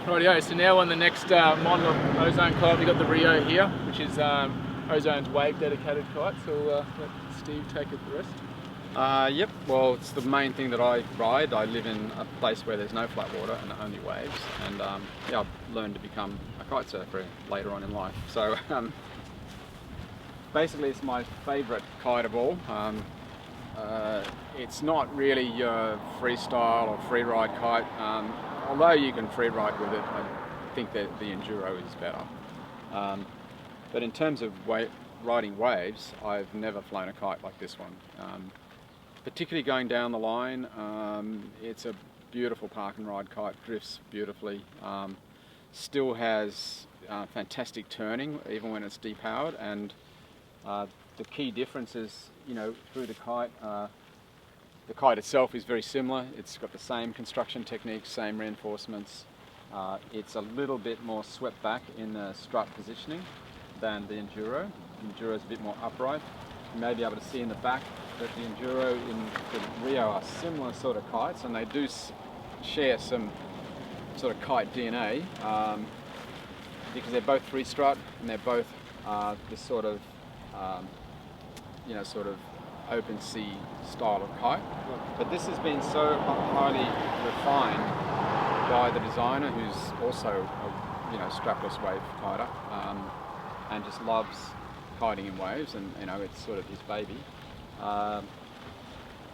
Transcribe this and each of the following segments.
Rightio, so now on the next model of Ozone Kite, we've got the REO here, which is Ozone's wave dedicated kite, so we'll let Steve take it the rest. Yep, well it's the main thing that I ride. I live in a place where there's no flat water and only waves, and yeah, I've learned to become a kite surfer later on in life. So basically it's my favourite kite of all. It's not really your freestyle or free ride kite. Although you can free ride with it, I think that the Enduro is better. But in terms of riding waves, I've never flown a kite like this one. Particularly going down the line, it's a beautiful park and ride kite, drifts beautifully, still has fantastic turning even when it's depowered, and the key difference is, you know, through the kite itself is very similar. It's got the same construction techniques, same reinforcements. It's a little bit more swept back in the strut positioning than the Enduro. The Enduro is a bit more upright. You may be able to see in the back that the Enduro and the REO are similar sort of kites, and they do share some sort of kite DNA because they're both three strut and they're both this sort of you know, sort of open sea style of kite. But this has been so highly refined by the designer, who's also a, you know, strapless wave kiter, and just loves kiting in waves, and you know, it's sort of his baby.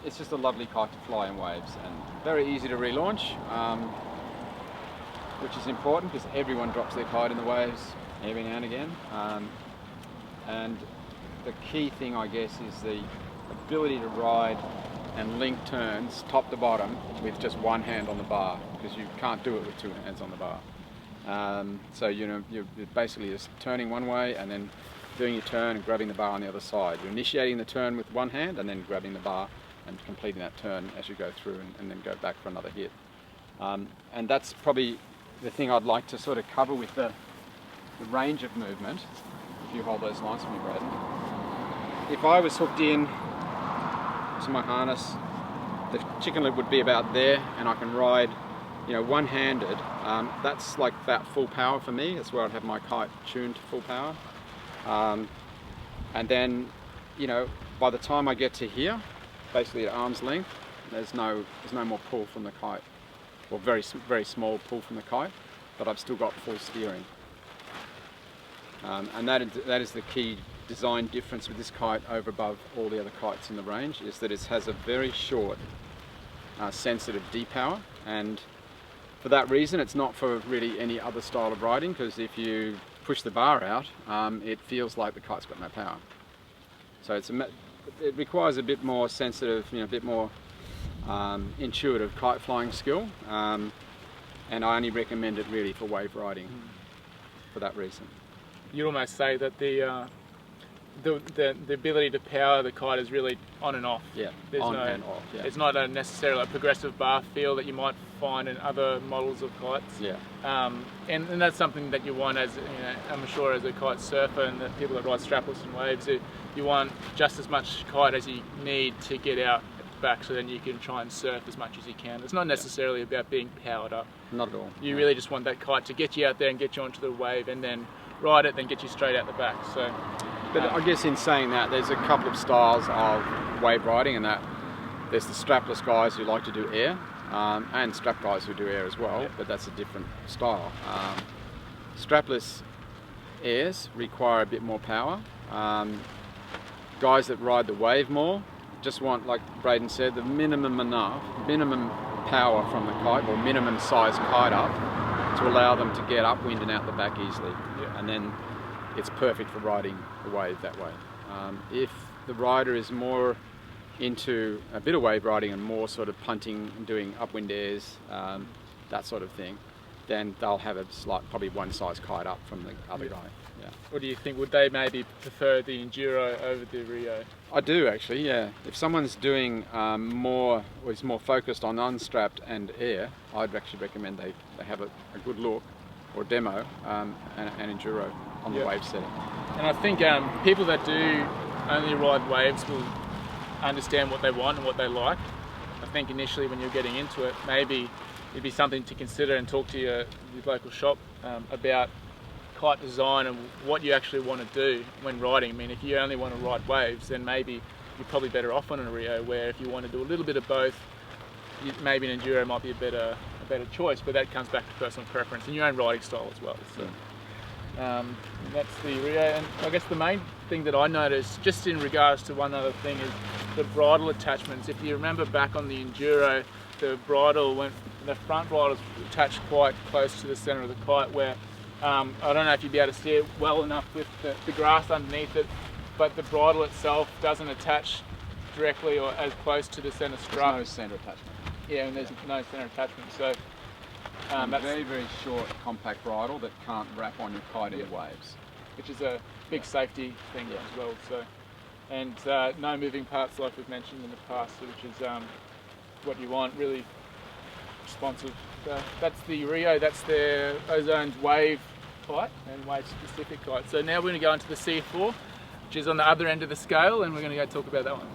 It's just a lovely kite to fly in waves and very easy to relaunch, which is important because everyone drops their kite in the waves every now and again. And the key thing, I guess, is the ability to ride and link turns top to bottom with just one hand on the bar, because you can't do it with two hands on the bar. So you know, you're basically just turning one way and then doing your turn and grabbing the bar on the other side. You're initiating the turn with one hand and then grabbing the bar and completing that turn as you go through, and then go back for another hit. And that's probably the thing I'd like to sort of cover with the range of movement. If you hold those lines for me, Braden. If I was hooked in to my harness, the chicken lip would be about there, and I can ride, you know, one-handed. That's like that full power for me. That's where I'd have my kite tuned to full power. And then, you know, by the time I get to here, basically at arm's length, there's no more pull from the kite, or very small pull from the kite, but I've still got full steering. And that is the key design difference with this kite over above all the other kites in the range, is that it has a very short sensitive depower, and for that reason it's not for really any other style of riding, because if you push the bar out, it feels like the kite's got no power. So it requires a bit more sensitive, you know, a bit more intuitive kite flying skill, and I only recommend it really for wave riding for that reason. You'd almost say that the ability to power the kite is really on and off. Yeah, There's on and off. Yeah. It's not necessarily a progressive bar feel that you might find in other models of kites. Yeah. And that's something that you want as, you know, I'm sure as a kite surfer and the people that ride strapless and waves, you want just as much kite as you need to get out at the back, so then you can try and surf as much as you can. It's not necessarily about being powered up. Not at all. You really just want that kite to get you out there and get you onto the wave, and then ride it, then get you straight out the back. So, but I guess in saying that, there's a couple of styles of wave riding, and that there's the strapless guys who like to do air, and strap guys who do air as well, yeah. But that's a different style. Strapless airs require a bit more power. Guys that ride the wave more just want, like Braden said, the minimum power from the kite, or minimum size kite up, to allow them to get upwind and out the back easily. Yeah. And then it's perfect for riding the wave that way. If the rider is more into a bit of wave riding and more sort of punting and doing upwind airs, that sort of thing, then they'll have a probably one size kite up from the other guy. Yeah. What do you think? Would they maybe prefer the Enduro over the REO? I do actually, yeah. If someone's doing more, or is more focused on unstrapped and air, I'd actually recommend they have a good look or demo and Enduro on the wave setting. And I think people that do only ride waves will understand what they want and what they like. I think initially when you're getting into it, maybe it'd be something to consider and talk to your local shop about kite design and what you actually want to do when riding. I mean, if you only want to ride waves, then maybe you're probably better off on a REO, where if you want to do a little bit of both, maybe an enduro might be a better choice, but that comes back to personal preference and your own riding style as well. So that's the REO. And I guess the main thing that I noticed, just in regards to one other thing, is the bridle attachments. If you remember back on the enduro, the front bridle is attached quite close to the center of the kite, where I don't know if you'd be able to see it well enough with the grass underneath it, but the bridle itself doesn't attach directly or as close to the center strap. There's no center attachment. Yeah, and there's no center attachment. So that's very, very short, compact bridle that can't wrap on your kite in waves. Which is a big safety thing as well. So, and no moving parts like we've mentioned in the past, which is what you want, really responsive. So that's the REO, that's the Ozones wave kite and wave specific kite. So now we're going to go into the C4, which is on the other end of the scale, and we're going to go talk about that one.